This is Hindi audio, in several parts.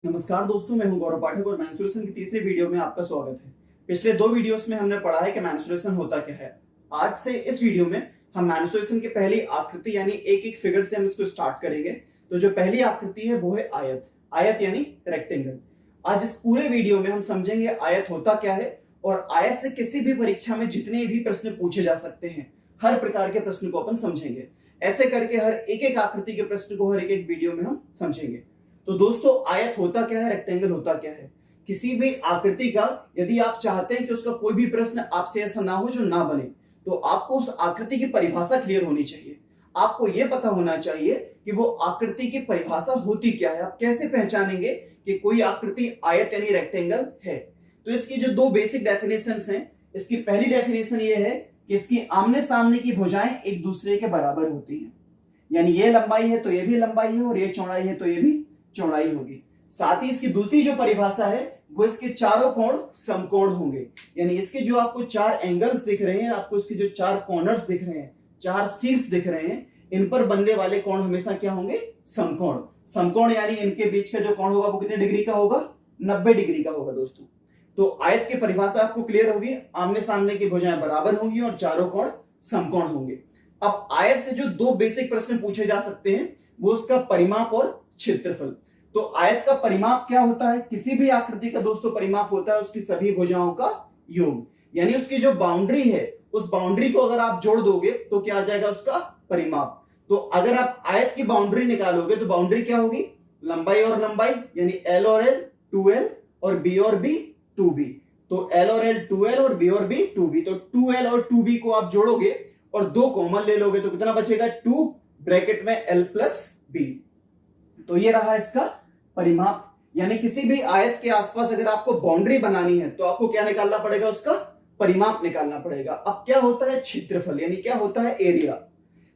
नमस्कार दोस्तों, मैं हूं गौरव पाठक और मेंस्ट्रुएशन की तीसरी वीडियो में आपका स्वागत है। पिछले दो वीडियोस में हमने पढ़ा है कि मेंस्ट्रुएशन होता क्या है। आज से इस वीडियो में हम मेंस्ट्रुएशन की पहली आकृति यानी एक एक फिगर से हम इसको स्टार्ट करेंगे। तो जो पहली आकृति है वो है आयत। आयत यानी रेक्टेंगल। आज इस पूरे वीडियो में हम समझेंगे आयत होता क्या है और आयत से किसी भी परीक्षा में जितने भी प्रश्न पूछे जा सकते हैं, हर प्रकार के प्रश्न को अपन समझेंगे। ऐसे करके हर एक एक आकृति के प्रश्न को हर एक एक वीडियो में हम समझेंगे। तो दोस्तों, आयत होता क्या है, रेक्टेंगल होता क्या है। किसी भी आकृति का यदि आप चाहते हैं कि उसका कोई भी प्रश्न आपसे ऐसा ना हो जो ना बने, तो आपको उस आकृति की परिभाषा क्लियर होनी चाहिए। आपको यह पता होना चाहिए कि वो आकृति की परिभाषा होती क्या है। आप कैसे पहचानेंगे कि कोई आकृति आयत यानी रेक्टेंगल है। तो इसकी जो दो बेसिक डेफिनेशंस हैं, इसकी पहली डेफिनेशन ये है कि इसकी आमने सामने की भुजाएं एक दूसरे के बराबर होती हैं। यानी ये लंबाई है तो ये भी लंबाई है और ये चौड़ाई है तो ये भी चौड़ाई होगी। साथ ही इसकी दूसरी जो परिभाषा है वो इसके चारों कोण समकोण होंगे। यानी इसके जो आपको चार एंगल्स दिख रहे हैं, आपको इसके जो चार कॉर्नर्स दिख रहे हैं, चार शीर्ष दिख रहे हैं, इन पर बनने वाले कोण हमेशा क्या होंगे? समकोण। समकोण यानी इनके बीच का जो कोण होगा वो कितने डिग्री का होगा? 90 डिग्री का होगा दोस्तों। तो आयत की परिभाषा आपको क्लियर होगी। आमने सामने की भुजाएं बराबर होंगी और चारों कोण समकोण होंगे। अब आयत से जो दो बेसिक प्रश्न पूछे जा सकते हैं वो उसका परिमाप और क्षेत्रफल। तो आयत का परिमाप क्या होता है? किसी भी आकृति का दोस्तों परिमाप होता है उसकी सभी भुजाओं का योग। यानी उसकी जो बाउंड्री है उस बाउंड्री को अगर आप जोड़ दोगे तो क्या आ जाएगा? उसका परिमाप। तो अगर आप आयत की बाउंड्री निकालोगे तो बाउंड्री क्या होगी? लंबाई और लंबाई, यानी एल और एल 2l और बी और बी 2b। तो एल और एल 2l और बी और बी 2b। तो 2l और 2b को आप जोड़ोगे और दो कॉमन ले लोगे तो कितना बचेगा? 2 ब्रैकेट में l प्लस b। तो ये रहा इसका परिमाप। यानी किसी भी आयत के आसपास अगर आपको बाउंड्री बनानी है तो आपको क्या निकालना पड़ेगा? उसका परिमाप निकालना पड़ेगा। अब क्या होता है क्षेत्रफल, यानी क्या होता है? एरिया।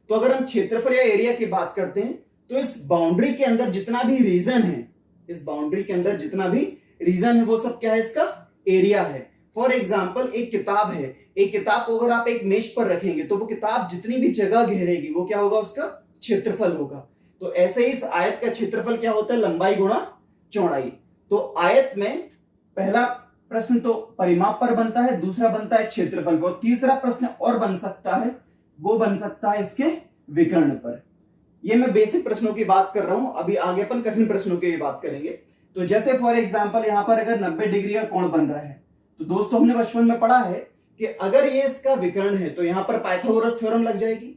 तो अगर हम क्षेत्रफल या एरिया की बात करते हैं तो इस बाउंड्री के अंदर जितना भी रीजन है, इस बाउंड्री के अंदर जितना भी रीजन है वो सब क्या है? इसका एरिया है। फॉर एग्जाम्पल एक किताब है, एक किताब को अगर आप एक मेज पर रखेंगे तो वो किताब जितनी भी जगह घेरेगी वो क्या होगा? उसका क्षेत्रफल होगा। तो ऐसे ही इस आयत का क्षेत्रफल क्या होता है? लंबाई गुणा चौड़ाई। तो आयत में पहला प्रश्न तो परिमाप पर बनता है, दूसरा बनता है क्षेत्रफल पर, तीसरा प्रश्न और बन सकता है, वो बन सकता है इसके विकर्ण पर। ये मैं बेसिक प्रश्नों की बात कर रहा हूं, अभी आगे अपन कठिन प्रश्नों की बात करेंगे। तो जैसे फॉर एग्जाम्पल यहां पर अगर 90 डिग्री का कोण बन रहा है तो दोस्तों हमने बचपन में पढ़ा है कि अगर ये इसका विकर्ण है तो यहां पर पाइथागोरस थ्योरम लग जाएगी।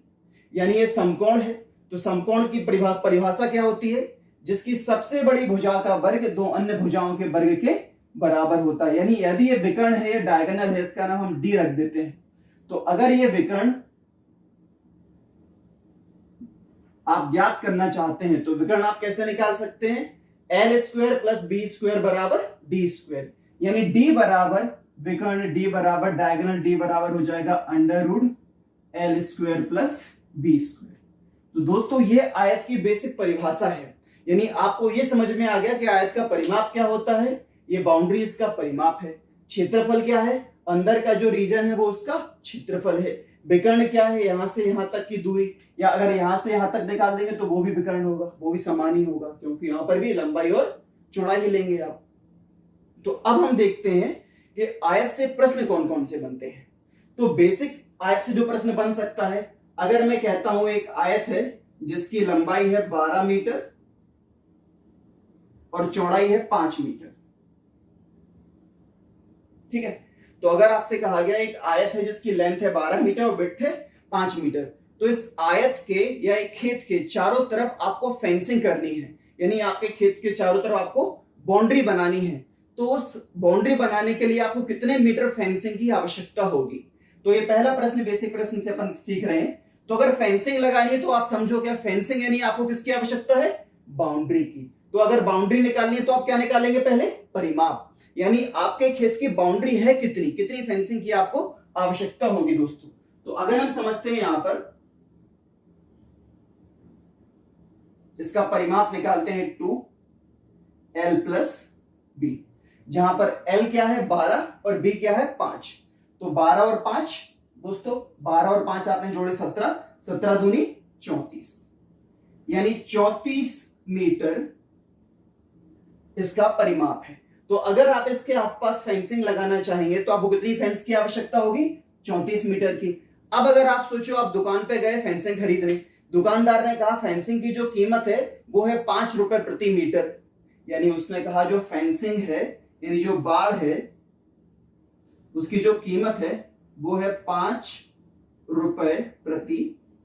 यानी ये समकोण है तो समकोण की परिभाषा क्या होती है? जिसकी सबसे बड़ी भुजा का वर्ग दो अन्य भुजाओं के वर्ग के बराबर होता है। यानी यदि ये विकर्ण है, ये डायगोनल है, इसका नाम हम डी रख देते हैं। तो अगर ये विकर्ण आप ज्ञात करना चाहते हैं तो विकर्ण आप कैसे निकाल सकते हैं? L square plus B square बराबर डी स्क्वायर। यानी डी बराबर विकर्ण, डी बराबर डायगोनल, डी बराबर हो जाएगा under root L square plus B square. तो दोस्तों ये आयत की बेसिक परिभाषा है। यानी आपको ये समझ में आ गया कि आयत का परिमाप क्या होता है। ये बाउंड्री इसका परिमाप है। क्षेत्रफल क्या है? अंदर का जो रीजन है वो उसका क्षेत्रफल है। विकर्ण क्या है? यहां से यहां तक की दूरी, या अगर यहां से यहां तक निकाल देंगे तो वो भी विकर्ण होगा, वो भी समान ही होगा, क्योंकि यहां पर भी लंबाई और चौड़ाई ही लेंगे आप। तो अब हम देखते हैं कि आयत से प्रश्न कौन कौन से बनते हैं। तो बेसिक आयत से जो प्रश्न बन सकता है, अगर मैं कहता हूं एक आयत है जिसकी लंबाई है 12 मीटर और चौड़ाई है 5 मीटर, ठीक है। तो अगर आपसे कहा गया एक आयत है जिसकी लेंथ है 12 मीटर और विड्थ है 5 मीटर, तो इस आयत के या एक खेत के चारों तरफ आपको फेंसिंग करनी है। यानी आपके खेत के चारों तरफ आपको बाउंड्री बनानी है। तो उस बाउंड्री बनाने के लिए आपको कितने मीटर फेंसिंग की आवश्यकता होगी? तो ये पहला प्रश्न बेसिक प्रश्न से अपन सीख रहे हैं। तो अगर फेंसिंग लगानी है तो आप समझो क्या फेंसिंग, यानी आपको किसकी आवश्यकता है? बाउंड्री की। तो अगर बाउंड्री निकालनी है तो आप क्या निकालेंगे? पहले परिमाप। यानी आपके खेत की बाउंड्री है कितनी, कितनी फेंसिंग की आपको आवश्यकता होगी दोस्तों। तो अगर हम समझते हैं यहां पर इसका परिमाप निकालते हैं 2l प्लस b, जहां पर l क्या है? 12 और b क्या है? 5। तो 12 और 5 दोस्तों, 12 और 5 आपने जोड़े 17, 17 दूनी 34, यानी 34 मीटर इसका परिमाप है। तो अगर आप इसके आसपास फेंसिंग लगाना चाहेंगे तो आपको कितनी फेंस की आवश्यकता होगी? 34 मीटर की। अब अगर आप सोचो, आप दुकान पे गए फेंसिंग खरीदने, दुकानदार ने कहा फेंसिंग की जो कीमत है वो है 5 रुपए प्रति मीटर, यानी उसने कहा जो फेंसिंग है यानी जो बाड़ है उसकी जो कीमत है वो है 5 रुपए प्रति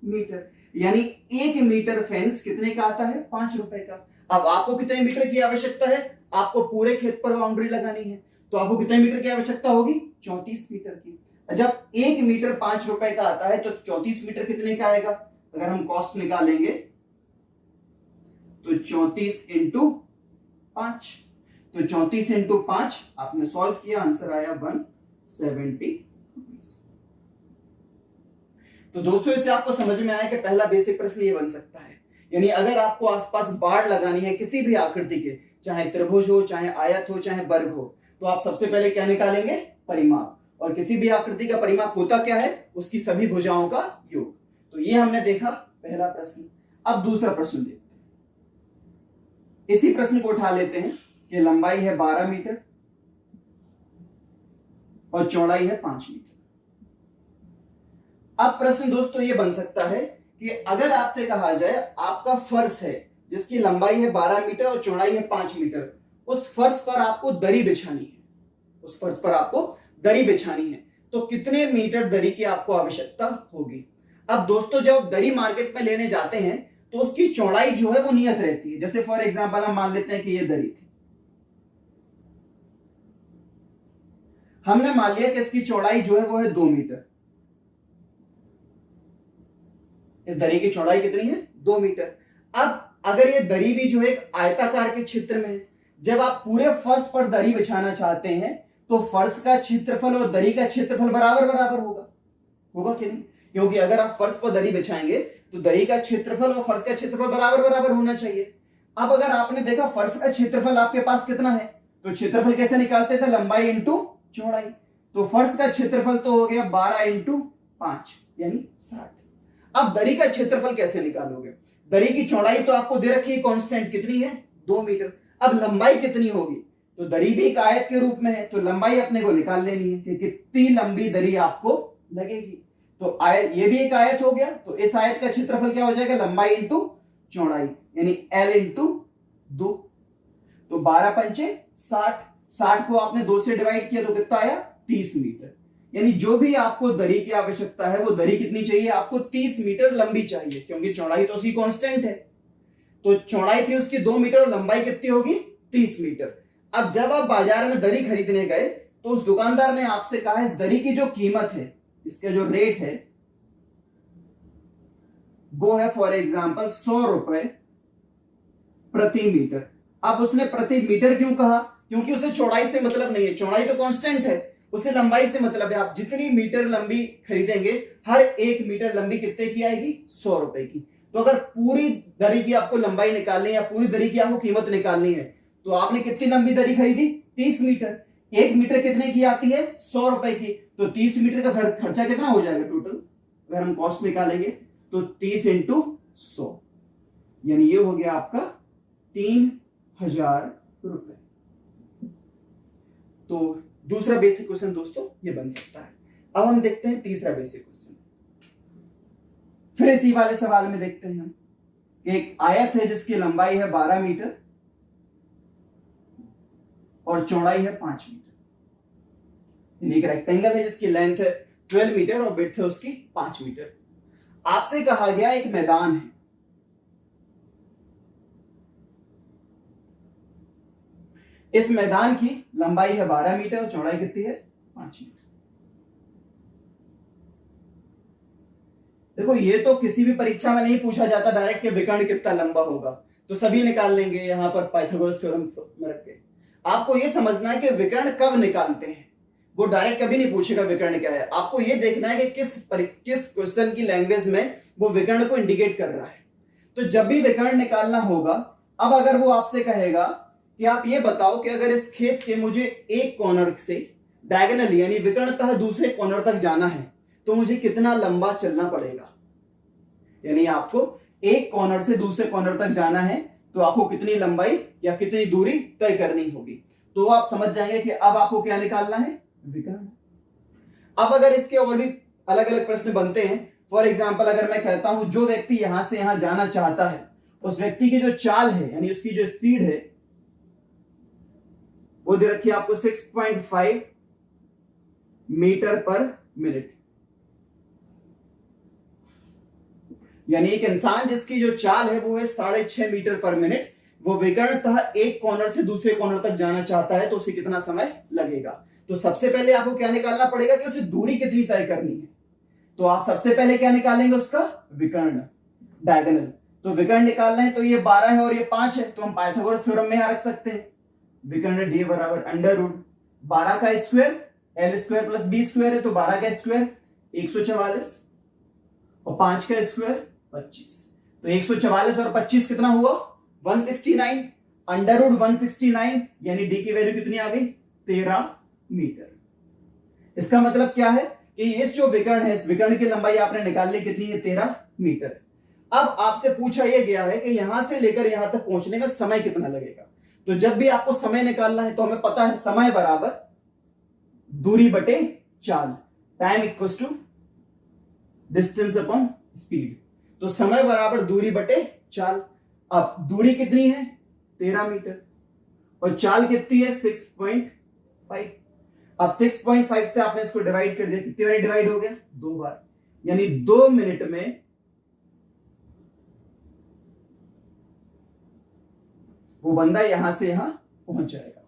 मीटर, यानी 1 मीटर फेंस कितने का आता है? 5 रुपए का। अब आपको कितने मीटर की आवश्यकता है? आपको पूरे खेत पर बाउंड्री लगानी है, तो आपको कितने मीटर की आवश्यकता होगी? 34 मीटर की। जब 1 मीटर 5 रुपए का आता है तो 34 मीटर कितने का आएगा? अगर हम कॉस्ट निकालेंगे तो 34 इंटू 5, तो 34 इंटू 5 आपने सॉल्व किया, आंसर आया 170 रुपीस। तो दोस्तों इससे आपको समझ में आया कि पहला बेसिक प्रश्न ये बन सकता है, यानी अगर आपको आसपास बाड़ लगानी है किसी भी आकृति के, चाहे त्रिभुज हो, चाहे आयत हो, चाहे वर्ग हो, तो आप सबसे पहले क्या निकालेंगे? परिमाप। और किसी भी आकृति का परिमाप होता क्या है? उसकी सभी भुजाओं का योग। तो ये हमने देखा पहला प्रश्न। अब दूसरा प्रश्न देखते हैं। इसी प्रश्न को उठा लेते हैं कि लंबाई है 12 मीटर और चौड़ाई है 5 मीटर। अब प्रश्न दोस्तों ये बन सकता है कि अगर आपसे कहा जाए आपका फर्श है जिसकी लंबाई है 12 मीटर और चौड़ाई है 5 मीटर, उस फर्श पर आपको दरी बिछानी है, उस फर्श पर आपको दरी बिछानी है, तो कितने मीटर दरी की आपको आवश्यकता होगी? अब दोस्तों जब दरी मार्केट में लेने जाते हैं तो उसकी चौड़ाई जो है वो नियत रहती है। जैसे फॉर एग्जांपल हम मान लेते हैं कि ये दरी थी, हमने मान लिया कि इसकी चौड़ाई जो है वो है 2 मीटर। इस दरी की चौड़ाई कितनी है? 2 मीटर। अब अगर ये दरी भी जो है एक आयताकार के क्षेत्र में है, जब आप पूरे फर्श पर दरी बिछाना चाहते हैं तो फर्श का क्षेत्रफल और दरी का क्षेत्रफल बराबर बराबर होगा, होगा कि नहीं? क्योंकि अगर आप फर्श पर दरी बिछाएंगे तो दरी का क्षेत्रफल और फर्श का क्षेत्रफल बराबर बराबर होना चाहिए। अब अगर आपने देखा फर्श का क्षेत्रफल आपके पास कितना है, तो क्षेत्रफल कैसे निकालते थे? लंबाई इंटू चौड़ाई। तो फर्श का क्षेत्रफल तो हो गया 12 इंटू 5 यानी 60। अब दरी का क्षेत्रफल कैसे निकालोगे? दरी की चौड़ाई तो आपको दे रखी है कांस्टेंट, कितनी है? 2 मीटर। अब लंबाई कितनी होगी? तो दरी भी एक आयत के रूप में है, तो लंबाई अपने को निकाल लेनी है कि कितनी लंबी दरी आपको लगेगी। तो आयत, ये भी एक आयत हो गया, तो इस आयत का क्षेत्रफल क्या हो जाएगा? लंबाई इंटू चौड़ाई यानी L इंटू 2। तो 12 पंचे 60, 60 को आपने 2 से डिवाइड किया तो कितना आया? 30 मीटर। यानी जो भी आपको दरी की आवश्यकता है वो दरी कितनी चाहिए? आपको 30 मीटर लंबी चाहिए, क्योंकि चौड़ाई तो उसकी कांस्टेंट है। तो चौड़ाई थी उसकी 2 मीटर और लंबाई कितनी होगी? 30 मीटर। अब जब आप बाजार में दरी खरीदने गए तो उस दुकानदार ने आपसे कहा इस दरी की जो कीमत है, इसका जो रेट है वो है फॉर एग्जांपल 100 रुपए प्रति मीटर। अब उसने प्रति मीटर क्यों कहा? क्योंकि उसे चौड़ाई से मतलब नहीं है, चौड़ाई तो कांस्टेंट है, उसे लंबाई से मतलब है। आप जितनी मीटर लंबी खरीदेंगे हर 1 मीटर लंबी कितने की आएगी? 100 रुपए की। तो अगर पूरी दरी की आपको लंबाई निकालनी है या पूरी दरी की आपको कीमत निकालनी है तो आपने कितनी लंबी दरी खरीदी? 30 मीटर। 1 मीटर कितने की आती है? 100 रुपए की। तो 30 मीटर का खर्चा कितना हो जाएगा टोटल? अगर हम कॉस्ट निकालेंगे तो 30 इंटू 100 यानी ये हो गया आपका 3000 रुपए। तो दूसरा बेसिक क्वेश्चन दोस्तों ये बन सकता है। अब हम देखते हैं तीसरा बेसिक क्वेश्चन। फिर इसी वाले सवाल में देखते हैं हम, एक आयत है जिसकी लंबाई है 12 मीटर और चौड़ाई है 5 मीटर। एक रेक्टेंगल है जिसकी लेंथ है 12 मीटर और विड्थ है उसकी 5 मीटर। आपसे कहा गया एक मैदान है, इस मैदान की लंबाई है 12 मीटर और चौड़ाई कितनी है? 5 मीटर। देखो ये तो किसी भी परीक्षा में नहीं पूछा जाता डायरेक्ट कि विकर्ण कितना लंबा होगा, तो सभी निकाल लेंगे यहां पर पाइथागोरस थ्योरम में रख के। आपको ये समझना है कि विकर्ण कब निकालते हैं, वो डायरेक्ट कभी नहीं पूछेगा विकर्ण क्या है। आपको ये देखना है कि किस क्वेश्चन की लैंग्वेज में वो विकर्ण को इंडिकेट कर रहा है। तो जब भी विकर्ण निकालना होगा, अब अगर वो आपसे कहेगा कि आप ये बताओ कि अगर इस खेत के मुझे एक कॉर्नर से डायगोनली यानी विकर्णतः दूसरे कॉर्नर तक जाना है तो मुझे कितना लंबा चलना पड़ेगा, यानी आपको एक कॉर्नर से दूसरे कॉर्नर तक जाना है तो आपको कितनी लंबाई या कितनी दूरी तय करनी होगी। तो आप समझ जाएंगे कि अब आपको क्या निकालना है, विकर्ण। अब अगर इसके और भी अलग अलग प्रश्न बनते हैं, फॉर एग्जाम्पल अगर मैं कहता हूं जो व्यक्ति यहां से यहां जाना चाहता है उस व्यक्ति की जो चाल है यानी उसकी जो स्पीड है वो दे रखी है आपको 6.5 मीटर पर मिनट। यानी एक इंसान जिसकी जो चाल है वो है 6.5 मीटर पर मिनट, वो विकर्णतः एक कॉर्नर से दूसरे कॉर्नर तक जाना चाहता है तो उसे कितना समय लगेगा। तो सबसे पहले आपको क्या निकालना पड़ेगा कि उसे दूरी कितनी तय करनी है। तो आप सबसे पहले क्या निकालेंगे, उसका विकर्ण, डायगोनल। तो विकर्ण निकालना है तो ये 12 है और ये 5 है, तो हम पाइथागोरस थ्योरम में यहां रख सकते हैं। विकर्ण डी बराबर अंडर रूट 12 का square L square plus B square है, तो 12 का स्क्वायर 144 और 5 का स्क्वायर 25। तो 144 और 25 कितना हुआ, 169। अंडर रूट 169 यानी डी की वैल्यू कितनी आ गई, 13 मीटर। इसका मतलब क्या है कि इस जो विकर्ण है इस विकर्ण की लंबाई आपने निकाल ली, कितनी है, 13 मीटर। अब आपसे पूछा यह गया है कि यहां से लेकर यहां तक पहुंचने में समय कितना लगेगा। तो जब भी आपको समय निकालना है तो हमें पता है समय बराबर दूरी बटे चाल, time equals to distance upon speed. तो समय बराबर दूरी बटे चाल। अब दूरी कितनी है, 13 मीटर और चाल कितनी है, 6.5। अब 6.5 से आपने इसको डिवाइड कर दिया, कितनी बार डिवाइड हो गया, 2 बार, यानी 2 मिनट में वो बंदा यहां से यहां पहुंच जाएगा।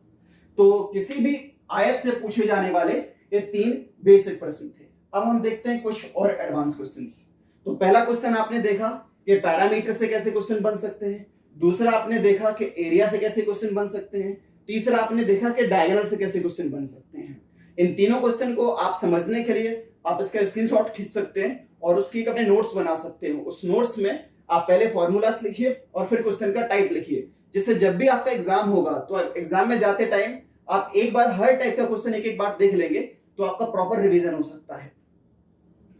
तो किसी भी आयत से पूछे जाने वाले ये 3 बेसिक प्रश्न थे। अब हम देखते हैं कुछ और एडवांस क्वेश्चंस। तो पहला क्वेश्चन आपने देखा कि पैरामीटर से कैसे क्वेश्चन बन सकते हैं, दूसरा आपने देखा कि एरिया से कैसे क्वेश्चन बन सकते हैं, तीसरा आपने देखा कि डायगोनल से कैसे क्वेश्चन बन सकते हैं। इन तीनों क्वेश्चन को आप समझने के लिए आप इसका स्क्रीनशॉट खींच सकते हैं और उसकी अपने नोट्स बना सकते हो। उस नोट्स में आप पहले फॉर्मूलास लिखिए और फिर क्वेश्चन का टाइप लिखिए, जिससे जब भी आपका एग्जाम होगा तो एग्जाम में जाते टाइम आप एक बार हर टाइप का क्वेश्चन एक एक बार देख लेंगे तो आपका प्रॉपर रिवीजन हो सकता है।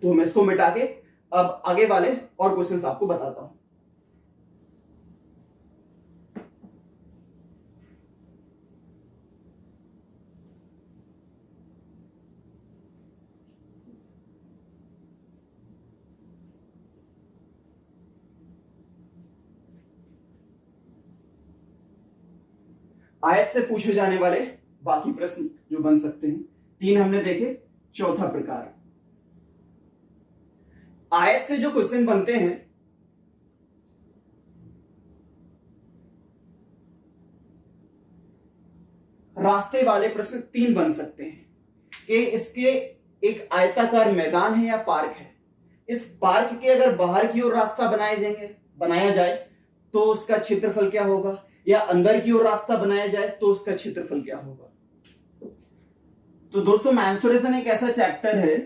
तो मैं इसको मिटा के अब आगे वाले और क्वेश्चंस आपको बताता हूं। आयत से पूछे जाने वाले बाकी प्रश्न जो बन सकते हैं, 3 हमने देखे। चौथा प्रकार, आयत से जो क्वेश्चन बनते हैं रास्ते वाले प्रश्न 3 बन सकते हैं कि इसके एक आयताकार मैदान है या पार्क है, इस पार्क के अगर बाहर की ओर रास्ता बनाया जाए तो उसका क्षेत्रफल क्या होगा, या अंदर की ओर रास्ता बनाया जाए तो उसका क्षेत्रफल क्या होगा। तो दोस्तों मेंसुरेशन एक ऐसा चैप्टर है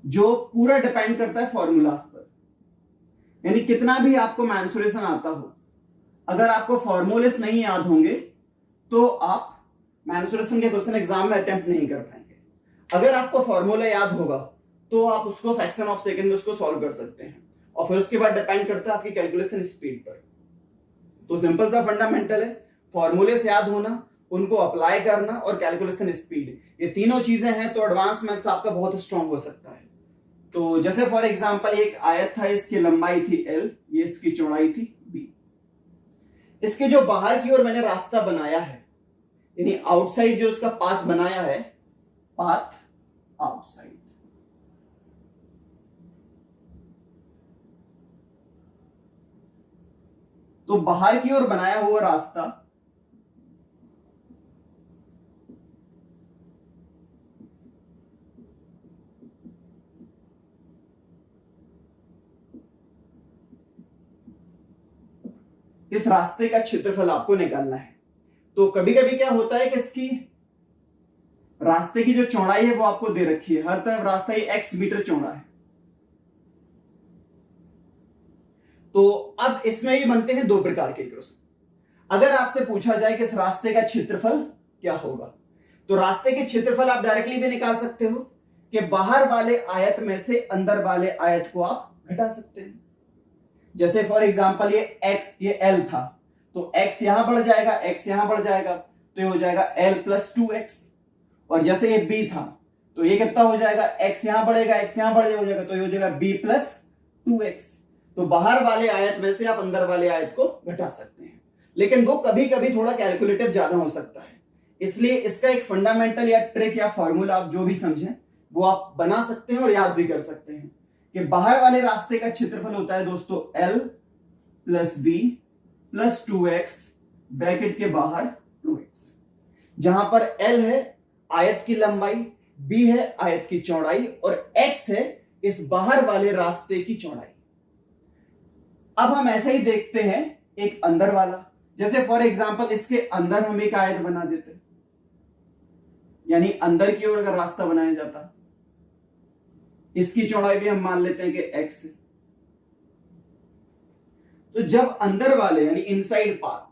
जो पूरा डिपेंड करता है फॉर्मूलास पर। यानी कितना भी आपको मेंसुरेशन आता हो, अगर आपको फॉर्मूलेस नहीं याद होंगे तो आप मेंसुरेशन के क्वेश्चन एग्जाम में अटेम्प्ट नहीं कर पाएंगे। अगर आपको फॉर्मूला याद होगा तो आप उसको फ्रैक्शन ऑफ सेकंड में उसको सॉल्व कर सकते हैं और फिर उसके बाद डिपेंड करता है आपकी कैलकुलेशन स्पीड पर। तो सिंपल सा फंडामेंटल है, फॉर्मूले से याद होना, उनको अप्लाई करना और कैलकुलेशन स्पीड, ये तीनों चीजें हैं तो एडवांस मैथ्स आपका बहुत स्ट्रांग हो सकता है। तो जैसे फॉर एग्जांपल एक आयत था, इसकी लंबाई थी L, ये इसकी चौड़ाई थी B। इसके जो बाहर की ओर मैंने रास्ता बनाया है, यानी आउटसाइड जो इसका पाथ बनाया है, पाथ आउटसाइड, तो बाहर की ओर बनाया हुआ रास्ता इस रास्ते का क्षेत्रफल आपको निकालना है। तो कभी कभी क्या होता है कि इसकी रास्ते की जो चौड़ाई है वो आपको दे रखी है, हर तरफ रास्ता ये x मीटर चौड़ा है। तो अब इसमें भी बनते हैं 2 प्रकार के क्वेश्चन। अगर आपसे पूछा जाए कि इस रास्ते का क्षेत्रफल क्या होगा, तो रास्ते के क्षेत्रफल आप डायरेक्टली भी निकाल सकते हो कि बाहर वाले आयत में से अंदर वाले आयत को आप घटा सकते हैं। जैसे फॉर एग्जांपल ये x ये l था, तो x यहां बढ़ जाएगा, x यहां बढ़ जाएगा, तो ये हो जाएगा l प्लस 2x। और जैसे ये b था, तो ये कितना हो जाएगा, x यहां बढ़ेगा, x यहां बढ़ हो जाएगा, तो ये हो जाएगा b प्लस 2x। तो बाहर वाले आयत में से आप अंदर वाले आयत को घटा सकते हैं, लेकिन वो कभी कभी थोड़ा कैलकुलेटिव ज्यादा हो सकता है, इसलिए इसका एक फंडामेंटल या ट्रिक या फॉर्मूला आप जो भी समझें वो आप बना सकते हैं और याद भी कर सकते हैं कि बाहर वाले रास्ते का क्षेत्रफल होता है दोस्तों l plus B plus 2x bracket के बाहर 2x, जहां पर l है आयत की लंबाई, b है आयत की चौड़ाई और x है इस बाहर वाले रास्ते की चौड़ाई। अब हम ऐसे ही देखते हैं एक अंदर वाला, जैसे फॉर एग्जांपल इसके अंदर हम एक आयत बना देते, यानी अंदर की ओर अगर रास्ता बनाया जाता, इसकी चौड़ाई भी हम मान लेते हैं कि x है। तो जब अंदर वाले यानी इनसाइड पाथ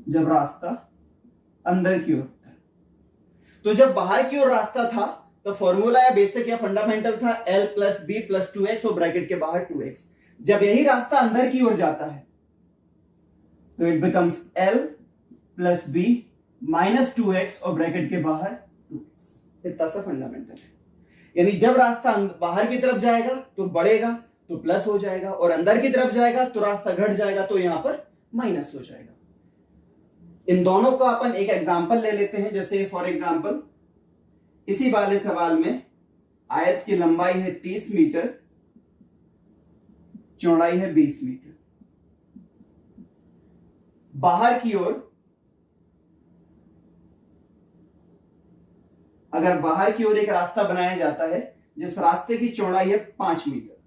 जब रास्ता अंदर की ओर था, तो जब बाहर की ओर रास्ता था तो फॉर्मूला या बेसिक या फंडामेंटल था l plus B plus 2x और ब्रैकेट के बाहर 2x। जब यही रास्ता अंदर की ओर जाता है तो it becomes l plus B minus 2x और ब्रैकेट के बाहर 2x। इतना सा फंडामेंटल है, यानी जब रास्ता बाहर की तरफ जाएगा तो बढ़ेगा तो प्लस हो जाएगा, और अंदर की तरफ जाएगा तो रास्ता घट जाएगा तो यहां पर माइनस हो जाएगा। इन दोनों का अपन एक एग्जांपल ले लेते हैं, जैसे फॉर एग्जांपल इसी वाले सवाल में आयत की लंबाई है 30 मीटर, चौड़ाई है 20 मीटर। बाहर की ओर अगर बाहर की ओर एक रास्ता बनाया जाता है जिस रास्ते की चौड़ाई है 5 मीटर,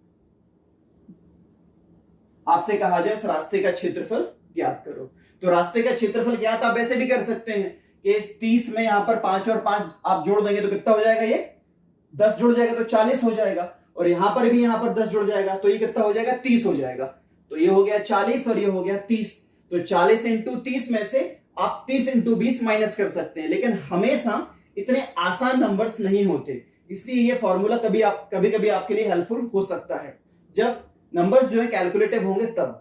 आपसे कहा जाए इस रास्ते का क्षेत्रफल ज्ञात करो, तो रास्ते का क्षेत्रफल ज्ञात आप ऐसे भी कर सकते हैं कि इस 30 में यहां पर 5 और 5 आप जोड़ देंगे तो कितना हो जाएगा, ये 10 जुड़ जाएगा तो 40 हो जाएगा, और यहां पर भी यहां पर 10 जुड़ जाएगा तो ये कितना हो जाएगा, 30 हो जाएगा। तो ये हो गया 40 और ये हो गया 30, तो 40 इंटू 30 में से आप 30 इंटू 20 माइनस कर सकते हैं, लेकिन हमेशा इतने आसान नंबर्स नहीं होते, इसलिए ये फॉर्मूला कभी कभी आपके लिए हेल्पफुल हो सकता है जब नंबर्स जो है कैलकुलेटिव होंगे तब।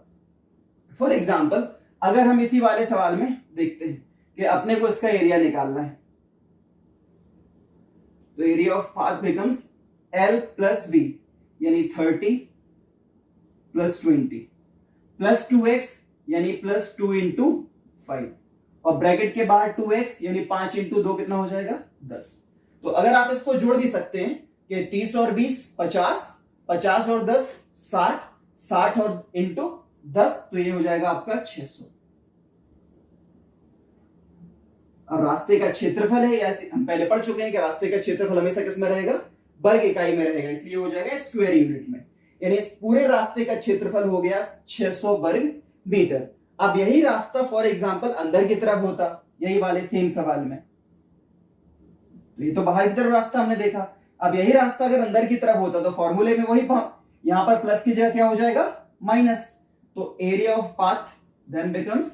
फॉर एग्जाम्पल अगर हम इसी वाले सवाल में देखते हैं कि अपने को इसका एरिया निकालना है, तो area of path becomes L plus B यानी 30 प्लस 20 प्लस 2x यानी प्लस 2 इंटू 5 और ब्रैकेट के बाहर 2x यानी 5 इंटू 2 कितना हो जाएगा, 10। तो अगर आप इसको जोड़ भी सकते हैं कि 30 और 20 50, 50 और 10 60, 60 और इंटू 10, तो ये हो जाएगा आपका 600। अब रास्ते का क्षेत्रफल है, या हम पहले पढ़ चुके हैं कि रास्ते का क्षेत्रफल हमेशा किस में रहेगा, वर्ग इकाई में रहेगा, इसलिए हो जाएगा स्क्वायर यूनिट में, यानी इस पूरे रास्ते का क्षेत्रफल हो गया 600 वर्ग मीटर। अब यही रास्ता फॉर एग्जांपल अंदर की तरफ होता, यही वाले सेम सवाल में, तो ये तो बाहर की तरफ रास्ता हमने देखा, अब यही रास्ता अगर अंदर की तरफ होता तो फॉर्मूले में वही यहां पर प्लस की जगह क्या हो जाएगा, माइनस। तो area of path then becomes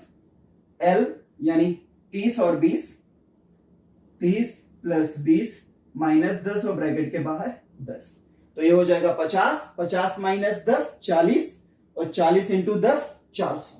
L यानी 30 और 20, 30 प्लस 20 माइनस 10 और ब्रैकेट के बाहर 10, तो ये हो जाएगा 50, 50 माइनस 10 40 और 40 इंटू 10 400।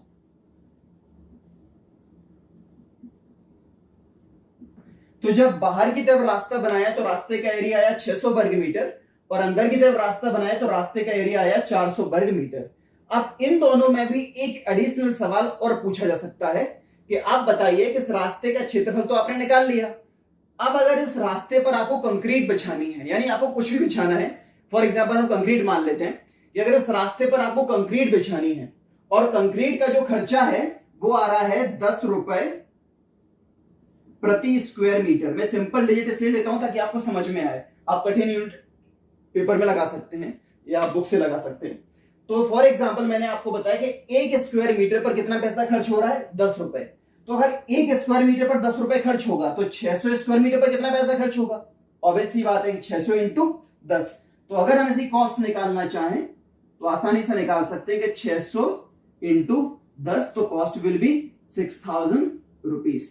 तो जब बाहर की तरफ रास्ता बनाया तो रास्ते का एरिया आया 600 वर्ग मीटर, और अंदर की तरफ रास्ता बनाया तो रास्ते का एरिया आया 400 वर्ग मीटर। अब इन दोनों में भी एक एडिशनल सवाल और पूछा जा सकता है कि आप बताइए कि इस रास्ते का क्षेत्रफल तो आपने निकाल लिया, अब अगर इस रास्ते पर आपको कंक्रीट बिछानी है, यानी आपको कुछ भी बिछाना है, फॉर एग्जांपल हम कंक्रीट मान लेते हैं कि अगर इस रास्ते पर आपको कंक्रीट बिछानी है और कंक्रीट का जो खर्चा है वो आ रहा है 10 रुपए प्रति स्क्वायर मीटर। मैं सिंपल डिजिट इसलिए लेता हूं ताकि आपको समझ में आए, आप कठिन यूनिट पेपर में लगा सकते हैं या बुक से लगा सकते हैं। तो फॉर एग्जांपल मैंने आपको बताया कि 1 स्क्वायर मीटर पर कितना पैसा खर्च हो रहा है, 10 रुपए। तो अगर 1 स्क्वायर मीटर पर 10 रुपए खर्च होगा तो 600 स्क्वायर मीटर पर कितना पैसा खर्च होगा, ऑब्वियस सी बात है कि 600 इंटू 10। तो अगर हम इसकी कॉस्ट निकालना चाहें तो आसानी से निकाल सकते हैं कि 600 इंटू 10, तो कॉस्ट विल बी 6000 रुपीज,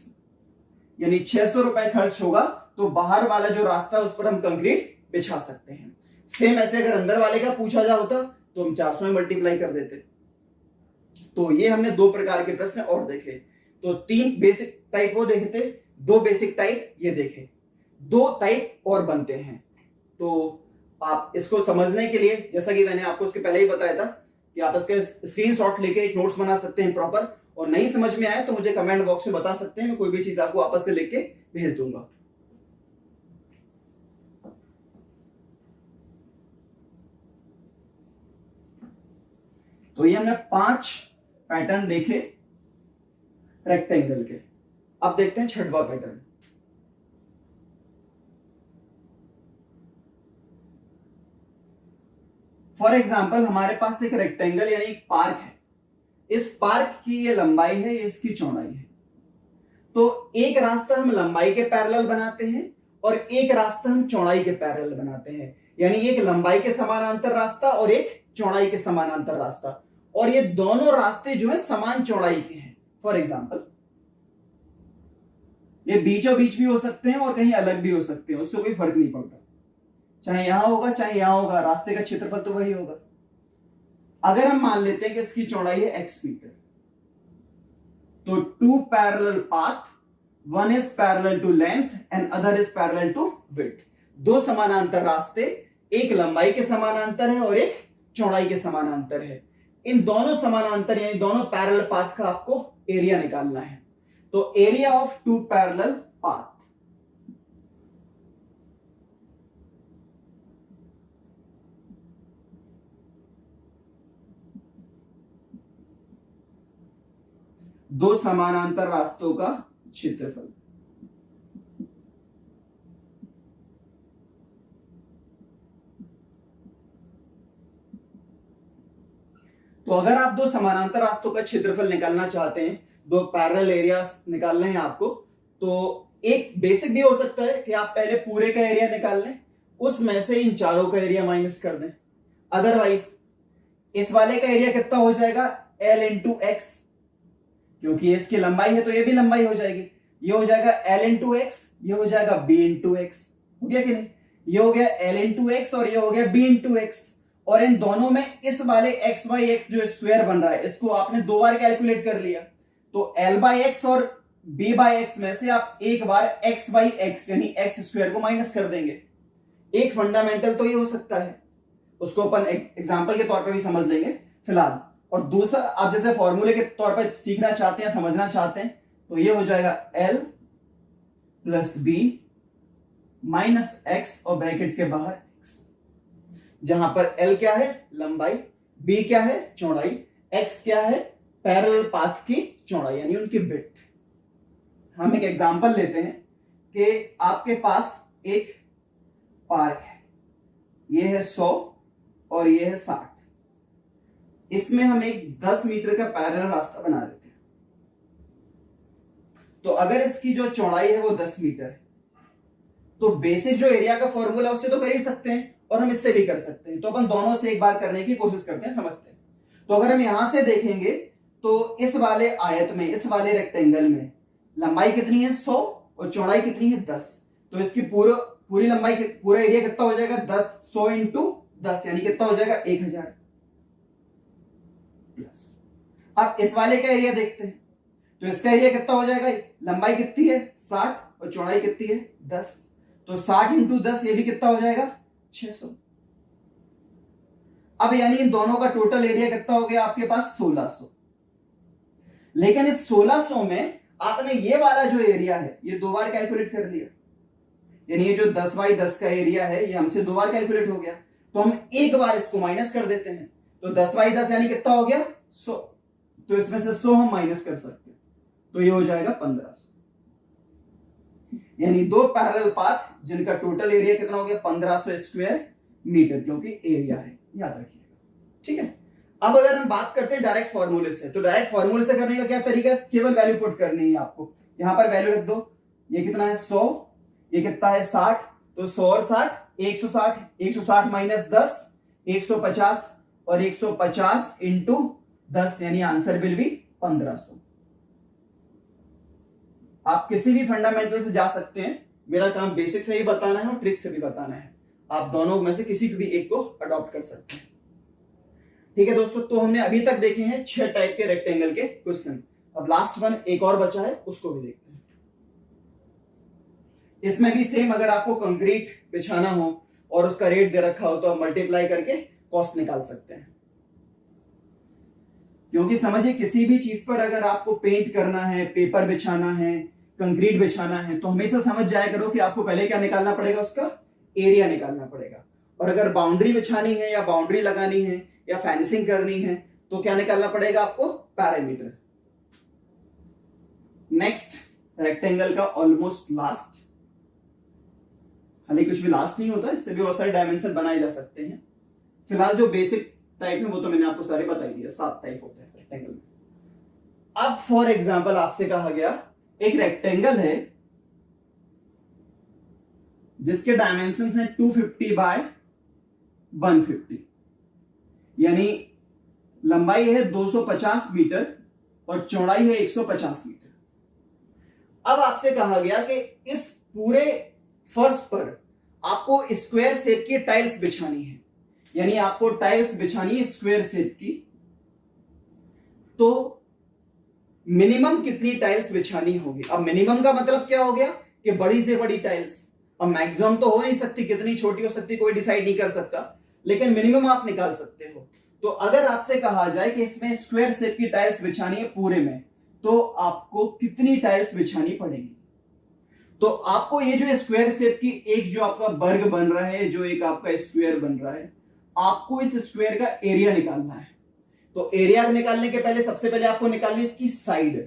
यानी 600 रुपए खर्च होगा तो बाहर वाला जो रास्ता है उस पर हम कंक्रीट बिछा सकते हैं। सेम ऐसे अगर अंदर वाले का पूछा जा होता तो हम 400 में मल्टीप्लाई कर देते। तो ये हमने दो प्रकार के प्रश्न और देखे। तो 3 बेसिक टाइप वो देखे थे, 2 बेसिक टाइप ये देखे, 2 टाइप और बनते हैं। तो आप इसको समझने के लिए, जैसा कि मैंने आपको उसके पहले ही बताया था, कि आप इसके स्क्रीनशॉट लेके एक नोट्स बना सकते हैं प्रॉपर, और नहीं समझ में आए तो मुझे कमेंट बॉक्स में बता सकते हैं, मैं कोई भी चीज आपको वापस से लेके भेज दूंगा। तो ये हमने 5 पैटर्न देखे रेक्टेंगल के। अब देखते हैं 6वां पैटर्न। फॉर एग्जाम्पल हमारे पास एक रेक्टेंगल यानी एक पार्क है। इस पार्क की ये लंबाई है, ये इसकी चौड़ाई है। तो एक रास्ता हम लंबाई के पैरेलल बनाते हैं और एक रास्ता हम चौड़ाई के पैरेलल बनाते हैं, यानी एक लंबाई के समानांतर रास्ता और एक चौड़ाई के समानांतर रास्ता, और ये दोनों रास्ते जो है समान चौड़ाई के हैं। फॉर एग्जाम्पल ये बीचों बीच भी हो सकते हैं और कहीं अलग भी हो सकते हैं, उससे कोई फर्क नहीं पड़ता, चाहे यहां होगा चाहे यहां होगा, रास्ते का क्षेत्रफल तो वही होगा। अगर हम मान लेते हैं कि इसकी चौड़ाई है x मीटर, तो 2 parallel path, one is parallel to length and other is parallel to width. 2 समानांतर रास्ते, एक लंबाई के समानांतर है और एक चौड़ाई के समानांतर है। इन दोनों समानांतर यानी दोनों पैरेलल पाथ का आपको एरिया निकालना है। तो एरिया ऑफ 2 पैरेलल पाथ, दो समानांतर रास्तों का क्षेत्रफल। तो अगर आप 2 समानांतर रास्तों का क्षेत्रफल निकालना चाहते हैं, 2 पैरेलल एरियाज निकालने हैं आपको, तो एक बेसिक भी हो सकता है कि आप पहले पूरे का एरिया निकाल लें, उसमें से इन चारों का एरिया माइनस कर दें। अदरवाइज इस वाले का एरिया कितना हो जाएगा, L इंटू एक्स, क्योंकि इसकी लंबाई है तो ये भी लंबाई हो जाएगी। ये हो जाएगा L इंटू एक्स, ये हो जाएगा B इंटू एक्स, हो गया कि नहीं? ये हो गया L इंटू एक्स और ये हो गया B इंटू एक्स। और इन दोनों में इस वाले x बाई एक्स जो स्क्वायर बन रहा है, इसको आपने 2 बार कैलकुलेट कर लिया, तो L बाई एक्स और B बाई एक्स में से आप एक बार x बाई एक्स यानी x स्क्वायर को माइनस कर देंगे। एक फंडामेंटल तो ये हो सकता है, उसको अपन एग्जाम्पल के तौर पे भी समझ लेंगे फिलहाल। और दूसरा आप जैसे फॉर्मूले के तौर पे सीखना चाहते हैं, समझना चाहते हैं, तो ये हो जाएगा L plus B minus x और ब्रैकेट के बाहर x, जहां पर L क्या है, लंबाई, B क्या है, चौड़ाई, x क्या है, पैरेलल पाथ की चौड़ाई यानी उनकी विड्थ। हम एक एग्जांपल लेते हैं कि आपके पास एक पार्क है, ये है 100 और ये है 60। इसमें हम एक 10 मीटर का पैरेलल रास्ता बना लेते हैं। तो अगर इसकी जो चौड़ाई है वो 10 मीटर है, तो बेसिक जो एरिया का फॉर्मूला उससे तो कर ही सकते हैं और हम इससे भी कर सकते हैं। तो अपन दोनों से एक बार करने की कोशिश करते हैं, समझते हैं। तो अगर हम यहां से देखेंगे तो इस वाले आयत में, इस वाले रेक्टेंगल में लंबाई कितनी है 100 और चौड़ाई कितनी है 10। तो इसकी पूरी लंबाई, पूरा एरिया कितना हो जाएगा 10, 100 इंटू 10 यानी कितना हो जाएगा 1000 प्लस। अब इस वाले का एरिया देखते हैं, तो इसका एरिया कितना हो जाएगा, लंबाई कितनी है 60 और चौड़ाई कितनी है 10, तो 60 इंटू 10 ये भी कितना हो जाएगा 600। अब यानी इन दोनों का टोटल एरिया कितना हो गया आपके पास 1600। लेकिन इस 1600 में आपने ये वाला जो एरिया है ये 2 बार कैलकुलेट कर लिया, यानी ये जो 10 बाई 10 का एरिया है ये हमसे 2 बार कैलकुलेट हो गया, तो हम एक बार इसको माइनस कर देते हैं। तो 10 बाई 10 यानी कितना हो गया 100, तो इसमें से 100 हम माइनस कर सकते हैं, तो ये हो जाएगा 1500। यानी 2 पैरेलल पाथ जिनका टोटल एरिया कितना हो गया 1500 स्क्वायर मीटर, क्योंकि एरिया है, याद रखिएगा, ठीक है। अब अगर हम बात करते हैं डायरेक्ट फॉर्मूले से, तो डायरेक्ट फॉर्मूले से करने का क्या तरीका है, केवल वैल्यू पुट करनी है आपको। यहां पर वैल्यू रख दो, ये कितना है 100, ये कितना है 60, तो 100 और 60 160, 160 माइनस 10 150 और 150 इंटू 10 यानी आंसर विल बी 1500। आप किसी भी फंडामेंटल से जा सकते हैं, मेरा काम बेसिक से ही बताना है और ट्रिक से भी बताना है, आप दोनों में से किसी भी एक को अडॉप्ट कर सकते हैं। ठीक है दोस्तों, तो हमने अभी तक देखे हैं 6 टाइप के रेक्टेंगल के क्वेश्चन। अब लास्ट वन एक और बचा है, उसको भी देखते हैं। इसमें भी सेम, अगर आपको कंक्रीट बिछाना हो और उसका रेट दे रखा हो तो आप मल्टीप्लाई करके कॉस्ट निकाल सकते हैं। क्योंकि समझिए किसी भी चीज पर अगर आपको पेंट करना है, पेपर बिछाना है, कंक्रीट बिछाना है, तो हमेशा समझ जाया करो कि आपको पहले क्या निकालना पड़ेगा, उसका एरिया निकालना पड़ेगा। और अगर बाउंड्री बिछानी है या बाउंड्री लगानी है या फेंसिंग करनी है तो क्या निकालना पड़ेगा आपको, पैरामीटर। नेक्स्ट रेक्टेंगल का ऑलमोस्ट लास्ट, हालांकि कुछ भी लास्ट नहीं होता, इससे भी बहुत सारे डायमेंशन बनाए जा सकते हैं। फिलहाल जो बेसिक टाइप है वो तो मैंने आपको सारे बता ही दिया, 7 टाइप होते हैं रेक्टेंगल में। अब फॉर एग्जांपल आपसे कहा गया एक रेक्टेंगल है जिसके डायमेंशंस हैं 250 बाय 150, यानी लंबाई है 250 मीटर और चौड़ाई है 150 मीटर। अब आपसे कहा गया कि इस पूरे फर्श पर आपको स्क्वायर शेप की टाइल्स बिछानी है, यानी आपको टाइल्स बिछानी है स्क्वायर शेप की। तो मिनिमम कितनी टाइल्स बिछानी होगी? अब मिनिमम का मतलब क्या हो गया कि बड़ी से बड़ी टाइल्स। अब मैक्सिमम तो हो नहीं सकती, कितनी छोटी हो सकती कोई डिसाइड नहीं कर सकता, लेकिन मिनिमम आप निकाल सकते हो। तो अगर आपसे कहा जाए कि इसमें स्क्वायर शेप की टाइल्स बिछानी है पूरे में, तो आपको कितनी टाइल्स बिछानी पड़ेगी? तो आपको ये जो स्क्वायर शेप की एक जो आपका वर्ग बन रहा है, जो एक आपका स्क्वायर बन रहा है, आपको इस स्क्वायर का एरिया निकालना है। तो एरिया निकालने के पहले सबसे पहले आपको निकालनी इसकी साइड।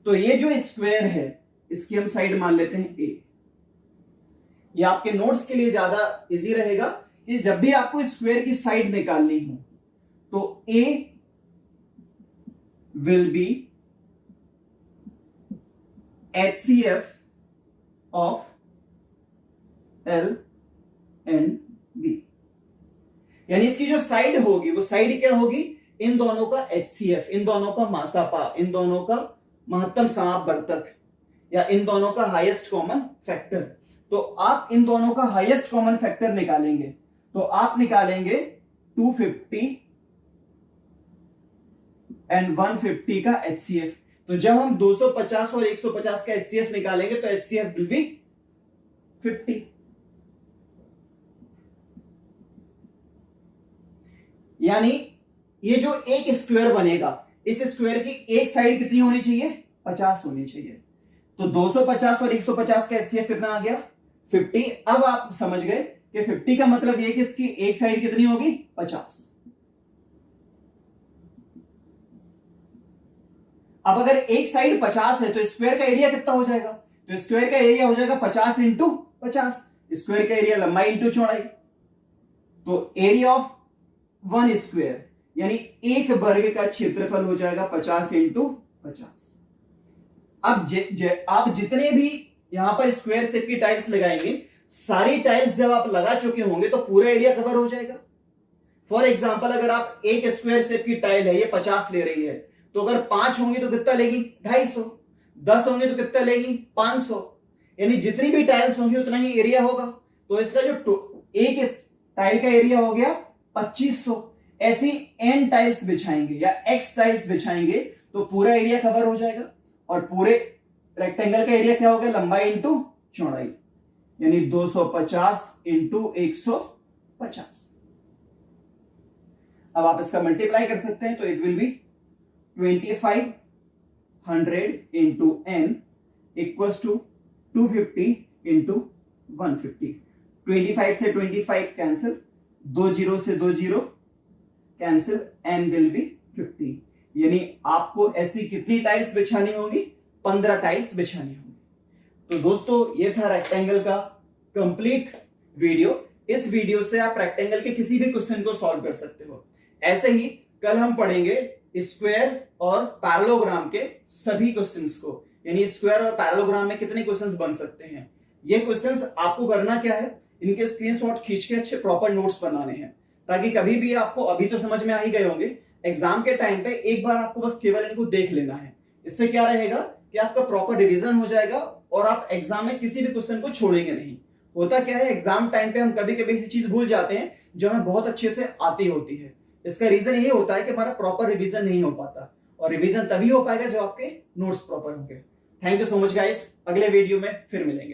तो ये जो स्क्वायर है इसकी हम साइड मान लेते हैं ए। ये आपके नोट्स के लिए ज्यादा इजी रहेगा कि जब भी आपको स्क्वायर की साइड निकालनी हो तो A will be HCF of L and B, यानी इसकी जो साइड होगी वो साइड क्या होगी, इन दोनों का HCF, इन दोनों का मासापा, इन दोनों का महत्तम समापवर्तक या इन दोनों का हाईएस्ट कॉमन फैक्टर। तो आप इन दोनों का हाईएस्ट कॉमन फैक्टर निकालेंगे, तो आप निकालेंगे 250 एंड 150 का HCF। तो जब हम 250 और 150 का HCF निकालेंगे तो HCF विल बी 50। यानी ये जो एक स्क्वायर बनेगा, इस स्क्वायर की एक साइड कितनी होनी चाहिए, 50 होनी चाहिए। तो 250 और 150 का HCF कितना आ गया, 50। अब आप समझ गए कि 50 का मतलब ये कि इसकी एक साइड कितनी होगी, 50। अब अगर एक साइड 50 है तो स्क्वायर का एरिया कितना हो जाएगा, तो स्क्वायर का एरिया हो जाएगा 50 इंटू 50, स्क्वायर का एरिया लंबाई इंटू चौड़ाई। तो एरिया ऑफ 1 स्क्वायर यानी एक वर्ग का क्षेत्रफल हो जाएगा 50 इंटू 50। अब आप जितने भी यहां पर स्क्वायर शेप की टाइल्स लगाएंगे, सारी टाइल्स जब आप लगा चुके होंगे तो पूरा एरिया कवर हो जाएगा। फॉर एग्जांपल अगर आप एक स्क्वायर शेप की टाइल है, ये 50 ले रही है, तो अगर 5 होंगी तो कितना लेगी, 250। 10 होंगी तो कितना लेगी, 500। यानी जितनी भी टाइल्स होंगी उतना ही एरिया होगा। तो इसका जो एक टाइल का एरिया हो गया 2500। ऐसी n टाइल्स बिछाएंगे या x टाइल्स बिछाएंगे तो पूरा एरिया कवर हो जाएगा। और पूरे रेक्टेंगल का एरिया क्या हो गया, लंबाई इंटू चौड़ाई, यानी 250 इंटू 150। अब आप इसका मल्टीप्लाई कर सकते हैं, तो it will be 2500 into n equals to 250 into 150। 25 से 25 कैंसिल, 2 जीरो से 2 zero cancel, n will be 50। यानी आपको ऐसी कितनी टाइल्स बिछानी होगी, 15 टाइल्स बिछानी होगी। तो दोस्तों ये था रेक्टेंगल का कंप्लीट वीडियो। इस वीडियो से आप रेक्टेंगल के किसी भी क्वेश्चन को सॉल्व कर सकते हो। ऐसे ही कल हम पढ़ेंगे स्क्वायर और पैरेललोग्राम के सभी क्वेश्चंस को, यानी स्क्वायर और पैरेललोग्राम में कितने क्वेश्चंस बन सकते हैं, ये क्वेश्चंस आपको करना क्या है, इनके स्क्रीनशॉट खींच के अच्छे प्रॉपर नोट्स बनाने हैं, ताकि कभी भी आपको, अभी तो समझ में आ ही गए होंगे, एग्जाम के टाइम पे एक बार आपको बस केवल इनको देख लेना है। इससे क्या रहेगा कि आपका प्रॉपर रिवीजन हो जाएगा और आप एग्जाम में किसी भी क्वेश्चन को छोड़ेंगे नहीं। होता क्या है, एग्जाम टाइम पे हम कभी कभी ऐसी चीज भूल जाते हैं जो हमें बहुत अच्छे से आती होती है। इसका रीजन ये होता है कि हमारा प्रॉपर रिवीजन नहीं हो पाता, और रिवीजन तभी हो पाएगा जब आपके नोट्स प्रॉपर होंगे। Thank you so much guys, अगले वीडियो में फिर मिलेंगे।